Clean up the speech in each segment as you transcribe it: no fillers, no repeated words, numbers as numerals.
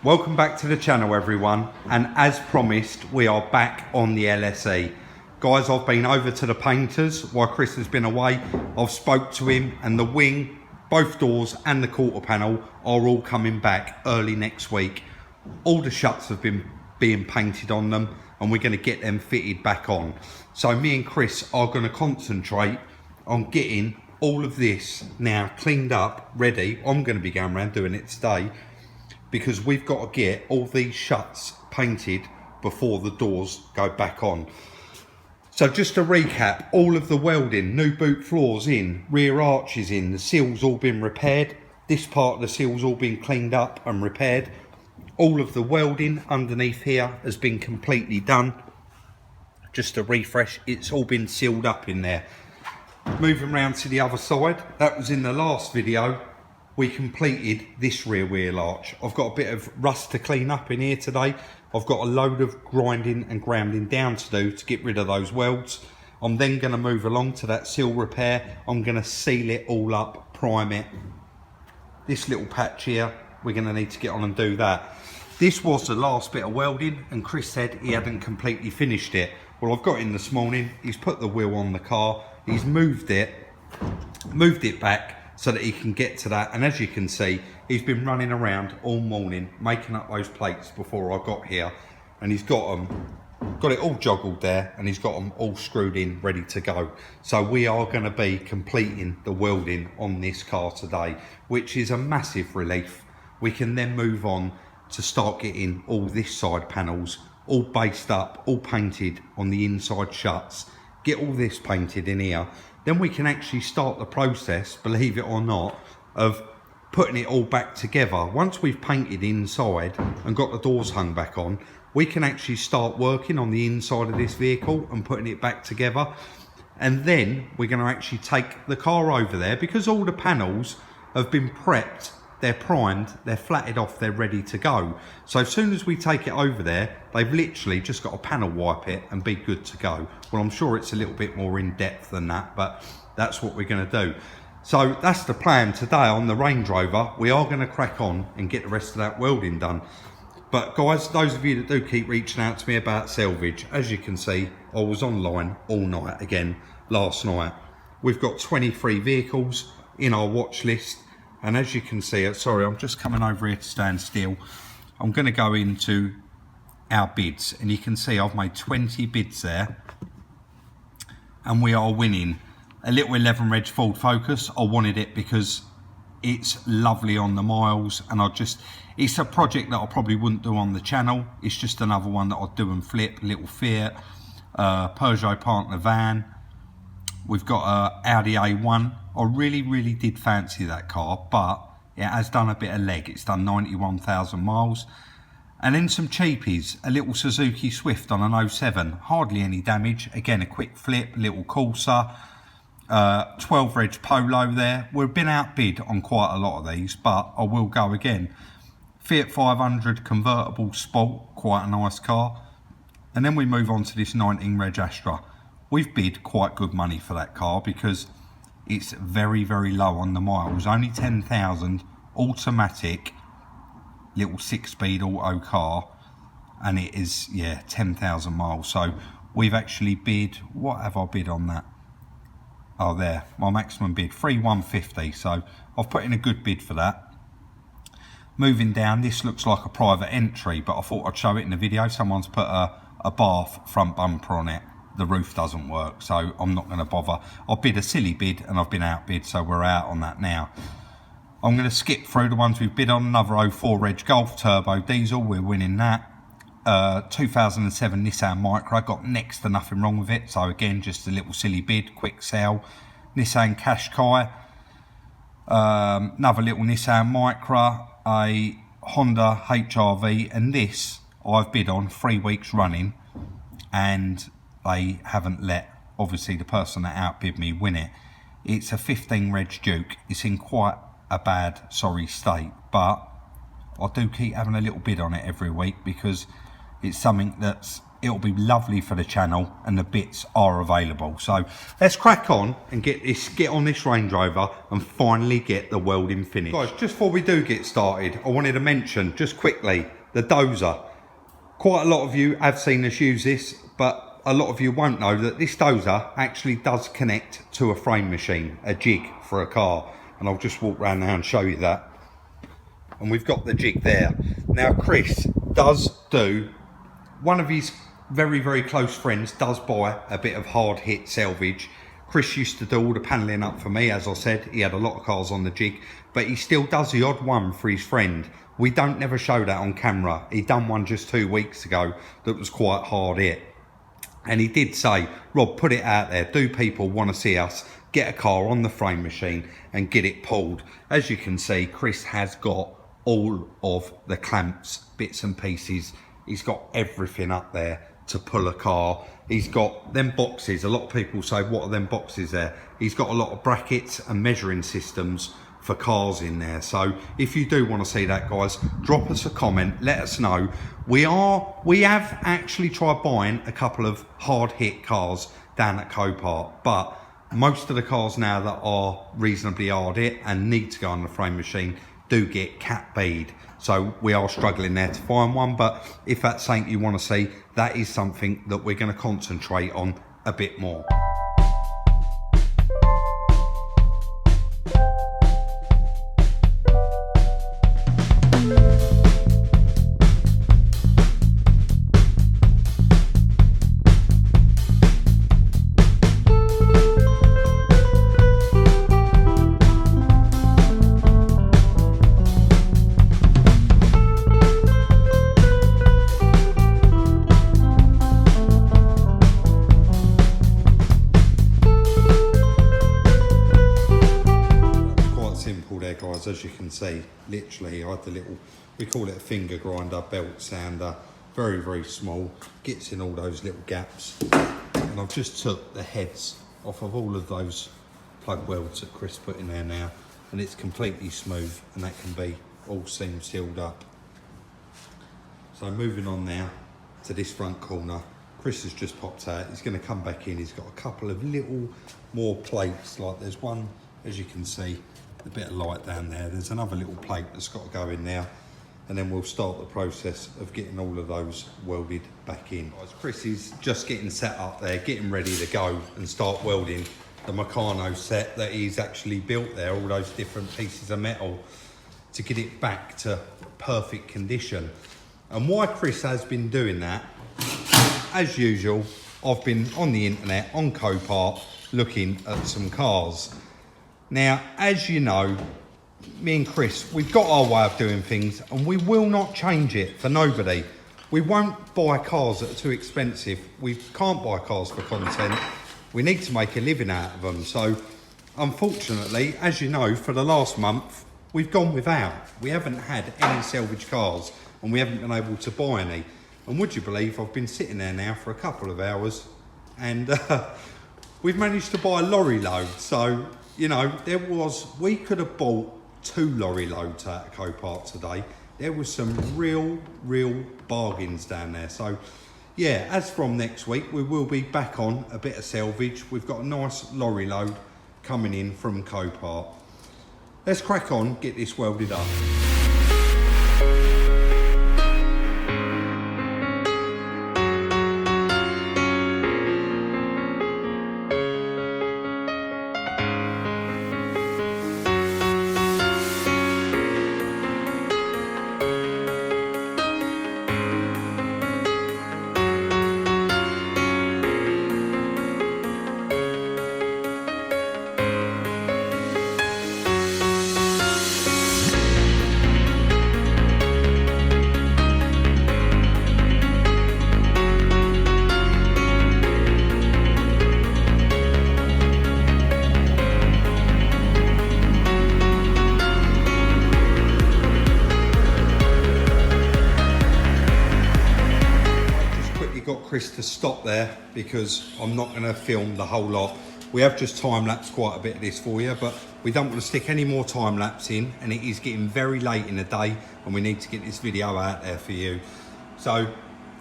Welcome back to the channel, everyone, and as promised we are back on the LSE. Guys, I've been over to the painters while Chris has been away. I've spoke to him, and the wing, both doors and the quarter panel are all coming back early next week. All the shuts have been being painted on them, and we're going to get them fitted back on. So me and Chris are going to concentrate on getting all of this now cleaned up, ready. I'm going to be going around doing it today, because we've got to get all these shuts painted before the doors go back on. So just to recap, all of the welding, new boot floors in, rear arches in, the seals all been repaired. This part of the seals all been cleaned up and repaired. All of the welding underneath here has been completely done. Just to refresh, it's all been sealed up in there. Moving round to the other side, that was in the last video. We completed this rear wheel arch. I've got a bit of rust to clean up in here today. I've got a load of grinding and grounding down to do to get rid of those welds. I'm then going to move along to that seal repair. I'm going to seal it all up, prime it. This little patch here, we're going to need to get on and do that. This was the last bit of welding, and Chris said he hadn't completely finished it. Well, I've got in this morning, he's put the wheel on the car, he's moved it back so that he can get to that, and as you can see, he's been running around all morning making up those plates before I got here, and he's got it all joggled there, and he's got them all screwed in, ready to go. So we are going to be completing the welding on this car today, which is a massive relief. We can then move on to start getting all this side panels all based up, all painted on the inside shuts, get all this painted in here. Then we can actually start the process, believe it or not, of putting it all back together. Once we've painted inside and got the doors hung back on, we can actually start working on the inside of this vehicle and putting it back together. And then we're going to actually take the car over there, because all the panels have been prepped, they're primed, they're flatted off, they're ready to go. So as soon as we take it over there, they've literally just got to panel wipe it and be good to go. Well, I'm sure it's a little bit more in depth than that, but that's what we're going to do. So that's the plan today on the Range Rover. We are going to crack on and get the rest of that welding done. But guys, those of you that do keep reaching out to me about salvage, as you can see, I was online all night again last night. We've got 23 vehicles in our watch list. And as you can see, sorry, I'm just coming over here to stand still. I'm going to go into our bids, and you can see I've made 20 bids there, and we are winning. A little 11 reg Ford Focus. I wanted it because it's lovely on the miles, and it's a project that I probably wouldn't do on the channel. It's just another one that I'd do and flip. Little Fiat, Peugeot partner van. We've got a Audi A1. I really did fancy that car, but it has done a bit of leg. It's done 91,000 miles. And then some cheapies, a little Suzuki Swift on an 07, hardly any damage. Again, a quick flip, little Corsa, 12 reg Polo there. We've been outbid on quite a lot of these, but I will go again. Fiat 500 convertible Sport, quite a nice car. And then we move on to this 19 reg Astra. We've bid quite good money for that car because it's very low on the miles, only 10,000, automatic, little 6-speed auto car, and it is, yeah, 10,000 miles. So we've actually bid, what have I bid on that? Oh, there, my maximum bid, 3,150. So I've put in a good bid for that. Moving down, this looks like a private entry, but I thought I'd show it in the video. Someone's put a Bath front bumper on it. The roof doesn't work, so I'm not going to bother. I bid a silly bid, and I've been outbid, so we're out on that now. I'm going to skip through the ones we've bid on. Another 04 reg Golf turbo diesel, we're winning that. 2007 Nissan Micra, got next to nothing wrong with it, so again, just a little silly bid, quick sell. Nissan Qashqai, another little Nissan Micra, a Honda HRV, and this I've bid on 3 weeks running, and they haven't let, obviously, the person that outbid me win it. It's a 15 reg Duke. It's in quite a bad, sorry state, but I do keep having a little bid on it every week because it's something that's it'll be lovely for the channel, and the bits are available. So let's crack on and get on this Range Rover and finally get the welding finished. Guys, just before we do get started, I wanted to mention just quickly the dozer. Quite a lot of you have seen us use this, but a lot of you won't know that this dozer actually does connect to a frame machine, a jig for a car. And I'll just walk around now and show you that. And we've got the jig there. Now Chris does do, one of his very, very close friends does buy a bit of hard hit salvage. Chris used to do all the panelling up for me. As I said, he had a lot of cars on the jig, but he still does the odd one for his friend. We don't never show that on camera. He done one just 2 weeks ago that was quite hard hit. And he did say, Rob, put it out there. Do people want to see us get a car on the frame machine and get it pulled? As you can see, Chris has got all of the clamps, bits and pieces. He's got everything up there to pull a car. He's got them boxes. A lot of people say, what are them boxes there? He's got a lot of brackets and measuring systems for cars in there. So if you do want to see that, guys, drop us a comment, let us know. We have actually tried buying a couple of hard hit cars down at Copart, but most of the cars now that are reasonably hard hit and need to go on the frame machine do get cat bead. So we are struggling there to find one, but if that's something you want to see, that is something that we're going to concentrate on a bit more. Guys, as you can see, literally I had the little, we call it a finger grinder, belt sounder, very, very small, gets in all those little gaps. And I've just took the heads off of all of those plug welds that Chris put in there now, and it's completely smooth, and that can be all seam sealed up. So moving on now to this front corner, Chris has just popped out. He's going to come back in. He's got a couple of little more plates, like there's one, as you can see, a bit of light down there. There's another little plate that's got to go in now, and then we'll start the process of getting all of those welded back in. Chris is just getting set up there, getting ready to go and start welding the Meccano set that he's actually built there, all those different pieces of metal, to get it back to perfect condition. And why Chris has been doing that, as usual, I've been on the internet, on Copart, looking at some cars. Now, as you know, me and Chris, we've got our way of doing things, and we will not change it for nobody. We won't buy cars that are too expensive. We can't buy cars for content. We need to make a living out of them. So, unfortunately, as you know, for the last month, we've gone without. We haven't had any salvage cars, and we haven't been able to buy any. And would you believe I've been sitting there now for a couple of hours, and we've managed to buy a lorry load. So, you know, we could have bought 2 lorry loads out of Copart today. There was some real bargains down there. So yeah, as from next week, we will be back on a bit of salvage. We've got a nice lorry load coming in from Copart. Let's crack on, get this welded up. Chris to stop there because I'm not going to film the whole lot. We have just time-lapsed quite a bit of this for you, but we don't want to stick any more time-lapse in, and it is getting very late in the day and we need to get this video out there for you. So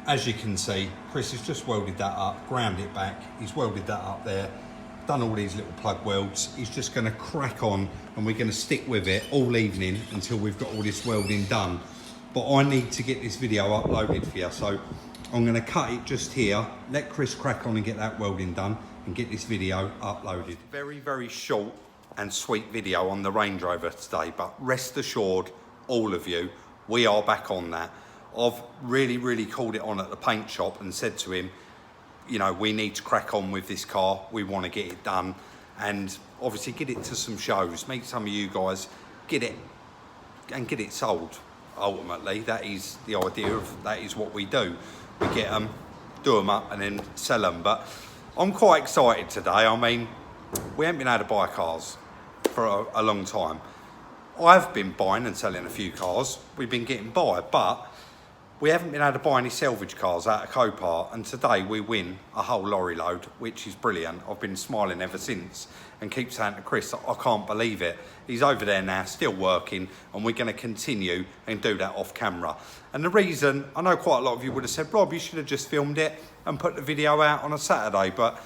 as you can see, Chris has just welded that up, ground it back, he's welded that up there, done all these little plug welds. He's just going to crack on and we're going to stick with it all evening until we've got all this welding done. But I need to get this video uploaded for you, so I'm going to cut it just here, let Chris crack on and get that welding done and get this video uploaded. Very, very short and sweet video on the Range Rover today, but rest assured, all of you, we are back on that. I've really called it on at the paint shop and said to him, you know, we need to crack on with this car, we want to get it done and obviously get it to some shows, meet some of you guys, get it and get it sold. Ultimately, that is the idea of, that is what we do. We get them, do them up and then sell them. But I'm quite excited today. I mean, we haven't been able to buy cars for a long time. I've been buying and selling a few cars, we've been getting by, but we haven't been able to buy any salvage cars out of Copart, and today we win a whole lorry load, which is brilliant. I've been smiling ever since and keep saying to Chris, I can't believe it. He's over there now, still working, and we're going to continue and do that off camera. And the reason, I know quite a lot of you would have said, Rob, you should have just filmed it and put the video out on a Saturday, but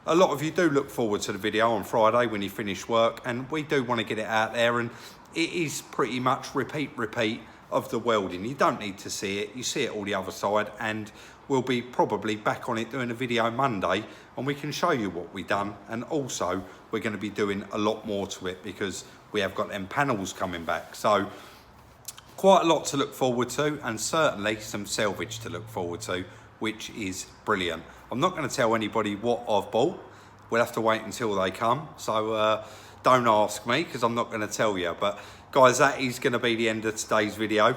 a lot of you do look forward to the video on Friday when you finish work, and we do want to get it out there, and it is pretty much repeat of the welding. You don't need to see it, you see it all the other side, and we'll be probably back on it doing a video Monday and we can show you what we've done. And also we're going to be doing a lot more to it because we have got them panels coming back, so quite a lot to look forward to, and certainly some salvage to look forward to, which is brilliant. I'm not going to tell anybody what I've bought, we'll have to wait until they come, so don't ask me because I'm not going to tell you. But guys, that is going to be the end of today's video.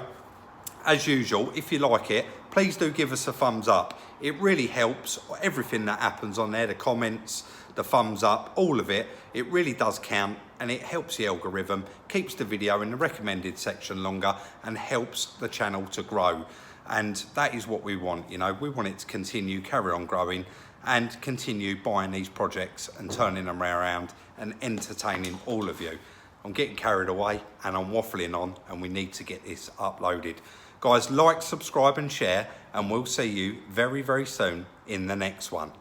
As usual, if you like it, please do give us a thumbs up. It really helps. Everything that happens on there, the comments, the thumbs up, all of it, it really does count, and it helps the algorithm, keeps the video in the recommended section longer and helps the channel to grow. And that is what we want, you know, we want it to continue, carry on growing and continue buying these projects and turning them around and entertaining all of you. I'm getting carried away and I'm waffling on, and we need to get this uploaded. Guys, like, subscribe and share, and we'll see you very soon in the next one.